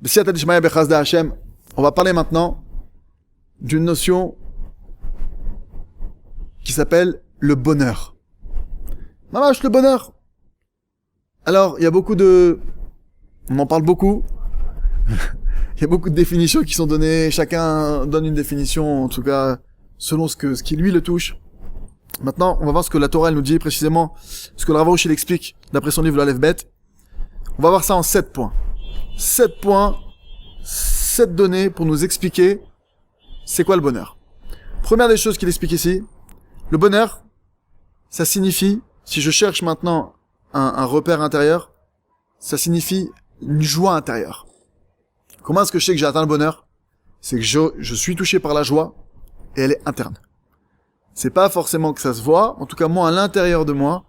B'siyata d'Ishmael b'chazda Hashem. On va parler maintenant d'une notion qui s'appelle le bonheur. Mamash, le bonheur. Alors, il y a beaucoup de... On en parle beaucoup. Il y a beaucoup de définitions qui sont données. Chacun donne une définition, en tout cas, selon ce qui lui le touche. Maintenant, on va voir ce que la Torah elle nous dit précisément, ce que le Rav Arush il explique d'après son livre l'Aleph Bet. On va voir ça en 7 points. 7 points, 7 données pour nous expliquer c'est quoi le bonheur. Première des choses qu'il explique ici, le bonheur, ça signifie, si je cherche maintenant un repère intérieur, ça signifie une joie intérieure. Comment est-ce que je sais que j'ai atteint le bonheur? C'est que je suis touché par la joie et elle est interne. C'est pas forcément que ça se voit, en tout cas moi à l'intérieur de moi,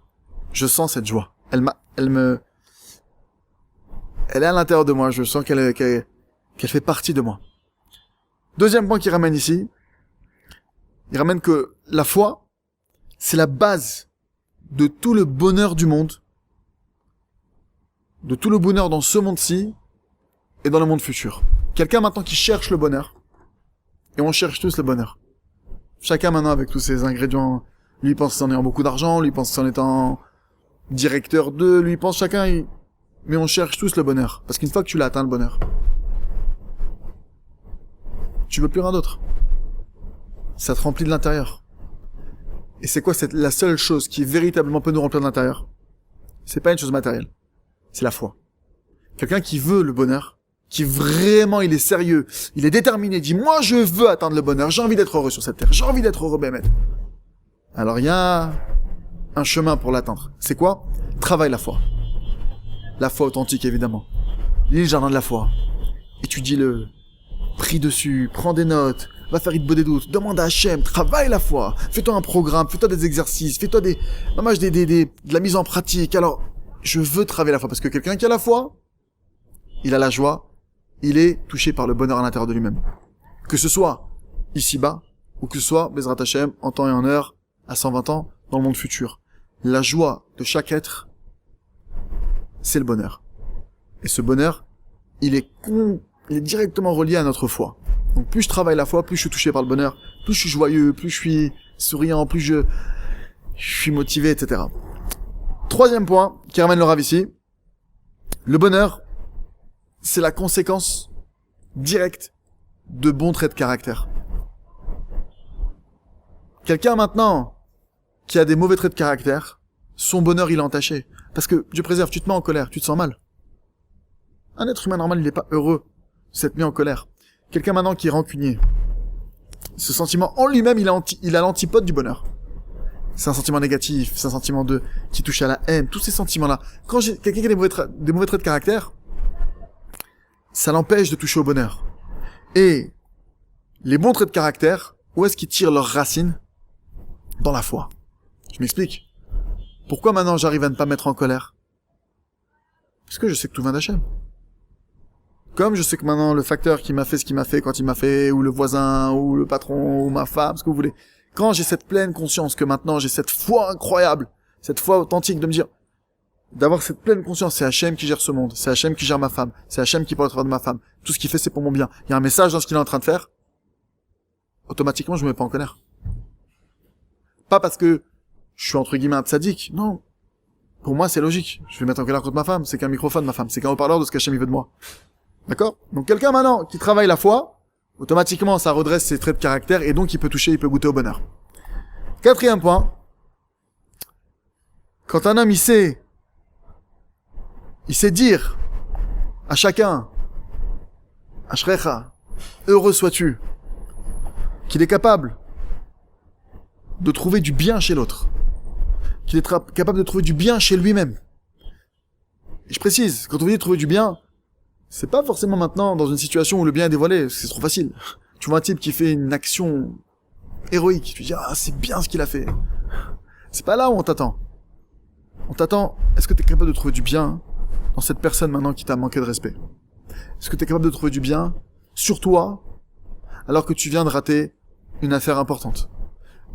je sens cette joie. Elle est à l'intérieur de moi, je sens qu'elle fait partie de moi. Deuxième point qu'il ramène ici, il ramène que la foi, c'est la base de tout le bonheur du monde, de tout le bonheur dans ce monde-ci et dans le monde futur. Quelqu'un maintenant qui cherche le bonheur, et on cherche tous le bonheur. Chacun maintenant avec tous ses ingrédients, lui pense en ayant beaucoup d'argent, lui pense en étant directeur de, lui pense chacun, mais on cherche tous le bonheur. Parce qu'une fois que tu l'as atteint le bonheur, tu veux plus rien d'autre. Ça te remplit de l'intérieur. Et c'est quoi la seule chose qui véritablement peut nous remplir de l'intérieur? C'est pas une chose matérielle. C'est la foi. Quelqu'un qui veut le bonheur, qui vraiment il est sérieux, il est déterminé, dit moi je veux atteindre le bonheur, j'ai envie d'être heureux sur cette terre, j'ai envie d'être heureux Bémet. Alors il y a un chemin pour l'atteindre. C'est quoi? Travaille la foi. La foi authentique évidemment. Lis le jardin de la foi. Étudie-le. Prie dessus, prends des notes, va faire Hitbodedut des doutes, demande à Hachem, travaille la foi, fais-toi un programme, fais-toi des exercices, fais-toi de la mise en pratique. Alors, je veux travailler la foi, parce que quelqu'un qui a la foi, il a la joie, il est touché par le bonheur à l'intérieur de lui-même. Que ce soit ici-bas, ou que ce soit, Bezrat Hachem, en temps et en heure, à 120 ans, dans le monde futur. La joie de chaque être, c'est le bonheur. Et ce bonheur, il est directement relié à notre foi. Donc plus je travaille la foi, plus je suis touché par le bonheur, plus je suis joyeux, plus je suis souriant, plus je suis motivé, etc. Troisième point qui ramène le Rav ici, le bonheur, c'est la conséquence directe de bons traits de caractère. Quelqu'un maintenant qui a des mauvais traits de caractère, son bonheur il est entaché. Parce que, Dieu préserve, tu te mets en colère, tu te sens mal. Un être humain normal, il n'est pas heureux de s'être mis en colère. Quelqu'un maintenant qui est rancunier, ce sentiment en lui-même, il a l'antipode du bonheur. C'est un sentiment négatif, c'est un sentiment qui touche à la haine, tous ces sentiments-là. Quand j'ai quelqu'un qui a des mauvais traits de caractère, ça l'empêche de toucher au bonheur. Et les bons traits de caractère, où est-ce qu'ils tirent leurs racines? Dans la foi. Je m'explique. Pourquoi maintenant j'arrive à ne pas me mettre en colère? Parce que je sais que tout vient d'Hachem. Comme je sais que maintenant le facteur qui m'a fait ce qu'il m'a fait quand il m'a fait, ou le voisin, ou le patron, ou ma femme, ce que vous voulez. Quand j'ai cette pleine conscience que maintenant j'ai cette foi incroyable, cette foi authentique de me dire, d'avoir cette pleine conscience, c'est Hachem qui gère ce monde, c'est Hachem qui gère ma femme, c'est Hachem qui parle au travers de ma femme, tout ce qu'il fait c'est pour mon bien. Il y a un message dans ce qu'il est en train de faire, automatiquement je me mets pas en colère. Pas parce que je suis entre guillemets un tzaddik, non. Pour moi c'est logique, je vais mettre en colère contre ma femme, c'est qu'un microphone ma femme, c'est qu'un haut-parleur de ce qu'Hachem il veut de moi. D'accord? Donc quelqu'un maintenant qui travaille la foi, automatiquement ça redresse ses traits de caractère et donc il peut goûter au bonheur. Quatrième point, quand un homme il sait dire à chacun, Ashrecha, heureux sois-tu, qu'il est capable de trouver du bien chez l'autre, qu'il est capable de trouver du bien chez lui-même. Et je précise, quand on dit trouver du bien, c'est pas forcément maintenant dans une situation où le bien est dévoilé, c'est trop facile. Tu vois un type qui fait une action héroïque, tu dis ah c'est bien ce qu'il a fait. C'est pas là où on t'attend. On t'attend, est-ce que t'es capable de trouver du bien dans cette personne maintenant qui t'a manqué de respect? Est-ce que t'es capable de trouver du bien sur toi alors que tu viens de rater une affaire importante?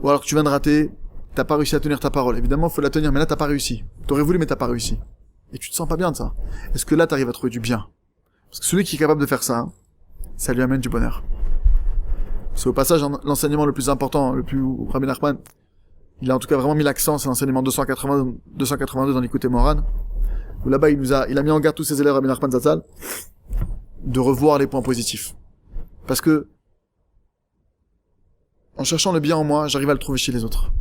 Ou alors que tu viens de rater, t'as pas réussi à tenir ta parole. Évidemment, faut la tenir, mais là t'as pas réussi. T'aurais voulu mais t'as pas réussi. Et tu te sens pas bien de ça. Est-ce que là t'arrives à trouver du bien? Parce que celui qui est capable de faire ça, ça lui amène du bonheur. C'est au passage l'enseignement le plus important, le plus Rabbi Nachman, il a en tout cas vraiment mis l'accent, c'est l'enseignement 282 dans l'Ikouté Moran, où là-bas il a mis en garde tous ses élèves Rabbi Nachman Zatzal de revoir les points positifs. Parce que en cherchant le bien en moi, j'arrive à le trouver chez les autres.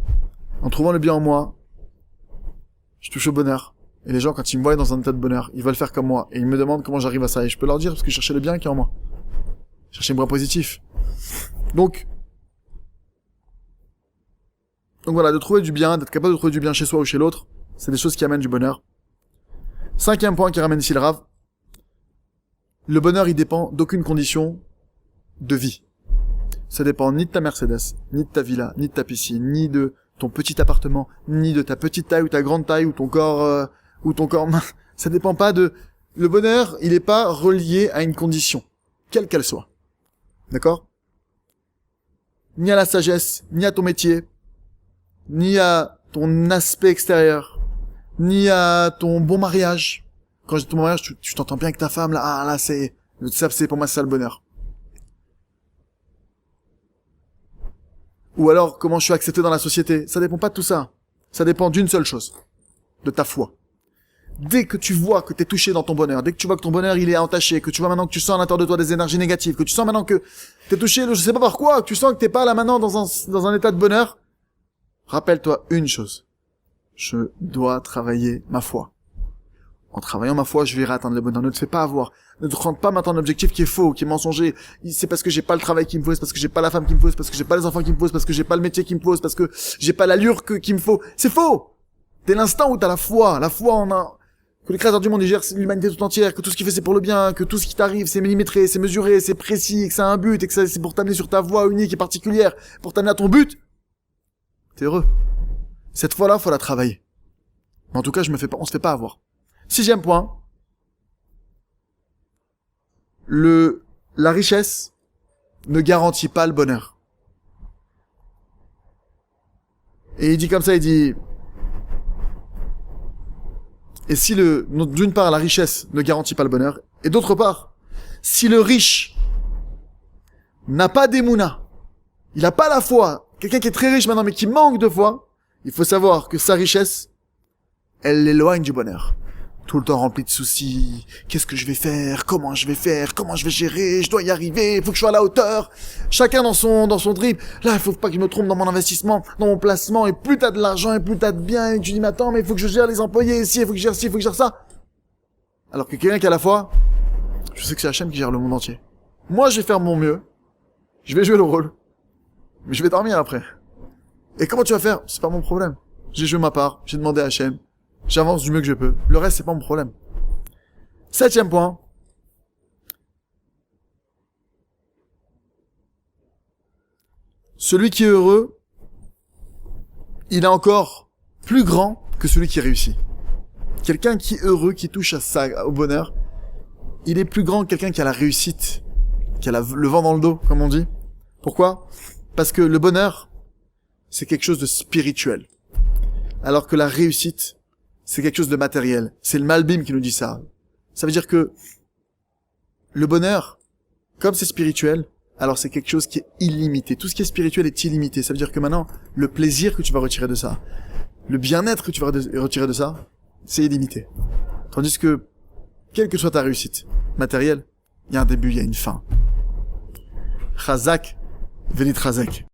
En trouvant le bien en moi, je touche au bonheur. Et les gens, quand ils me voient dans un état de bonheur, ils veulent faire comme moi. Et ils me demandent comment j'arrive à ça. Et je peux leur dire, parce que je cherchais le bien qui est en moi. Je cherchais le point positif. Donc voilà, de trouver du bien, d'être capable de trouver du bien chez soi ou chez l'autre, c'est des choses qui amènent du bonheur. 5e point qui ramène ici le Rav. Le bonheur, il dépend d'aucune condition de vie. Ça dépend ni de ta Mercedes, ni de ta villa, ni de ta piscine, ni de ton petit appartement, ni de ta petite taille ou ta grande taille ou ton corps mince. Ça dépend pas de... Le bonheur, il est pas relié à une condition, quelle qu'elle soit. D'accord? Ni à la sagesse, ni à ton métier, ni à ton aspect extérieur, ni à ton bon mariage. Quand je dis ton mariage, tu t'entends bien avec ta femme, là, ah, là, c'est pour moi, c'est ça le bonheur. Ou alors, comment je suis accepté dans la société. Ça dépend pas de tout ça. Ça dépend d'une seule chose. De ta foi. Dès que tu vois que t'es touché dans ton bonheur, dès que tu vois que ton bonheur, il est entaché, que tu vois maintenant que tu sens à l'intérieur de toi des énergies négatives, que tu sens maintenant que t'es touché, je sais pas par quoi, que tu sens que t'es pas là maintenant dans un état de bonheur, rappelle-toi une chose. Je dois travailler ma foi. En travaillant ma foi, je vais atteindre le bonheur. Ne te fais pas avoir. Ne te rends pas maintenant un objectif qui est faux, qui est mensonger. C'est parce que j'ai pas le travail qu'il me faut, c'est parce que j'ai pas la femme qu'il me faut, c'est parce que j'ai pas les enfants qu'il me faut, c'est parce que j'ai pas le métier qu'il me faut, c'est parce que j'ai pas l'allure qu'il me faut. C'est faux! Dès l'instant où t'as la foi en un, que le créateur du monde, il gère l'humanité tout entière, que tout ce qu'il fait c'est pour le bien, que tout ce qui t'arrive c'est millimétré, c'est mesuré, c'est précis, et que ça a un but, et que c'est pour t'amener sur ta voie unique et particulière, pour t'amener à ton but, t'es heureux. Cette foi-là, faut la travailler. Mais en tout cas, on se fait pas avoir. 6e point. La richesse ne garantit pas le bonheur. Et il dit comme ça, il dit, et si d'une part, la richesse ne garantit pas le bonheur, et d'autre part, si le riche n'a pas d'émouna, il n'a pas la foi, quelqu'un qui est très riche maintenant mais qui manque de foi, il faut savoir que sa richesse, elle l'éloigne du bonheur. Tout le temps rempli de soucis. Qu'est-ce que je vais faire? Comment je vais faire? Comment je vais gérer? Je dois y arriver. Il faut que je sois à la hauteur. Chacun dans son drip. Là, il faut pas que je me trompe dans mon investissement, dans mon placement. Et plus t'as de l'argent et plus t'as de biens. Et tu dis, mais attends, mais il faut que je gère les employés ici. Il faut que je gère ci, il faut que je gère ça. Alors que quelqu'un qui a la foi, je sais que c'est Hachem qui gère le monde entier. Moi, je vais faire mon mieux. Je vais jouer le rôle. Mais je vais dormir après. Et comment tu vas faire? C'est pas mon problème. J'ai joué ma part. J'ai demandé à Hachem. J'avance du mieux que je peux. Le reste, c'est pas mon problème. 7e point. Celui qui est heureux, il est encore plus grand que celui qui réussit. Quelqu'un qui est heureux, qui touche au bonheur, il est plus grand que quelqu'un qui a la réussite, qui a le vent dans le dos, comme on dit. Pourquoi? Parce que le bonheur, c'est quelque chose de spirituel. Alors que la réussite, c'est quelque chose de matériel. C'est le Malbim qui nous dit ça. Ça veut dire que le bonheur, comme c'est spirituel, alors c'est quelque chose qui est illimité. Tout ce qui est spirituel est illimité. Ça veut dire que maintenant, le plaisir que tu vas retirer de ça, le bien-être que tu vas retirer de ça, c'est illimité. Tandis que, quelle que soit ta réussite matérielle, il y a un début, il y a une fin. Chazak, Venit Chazak.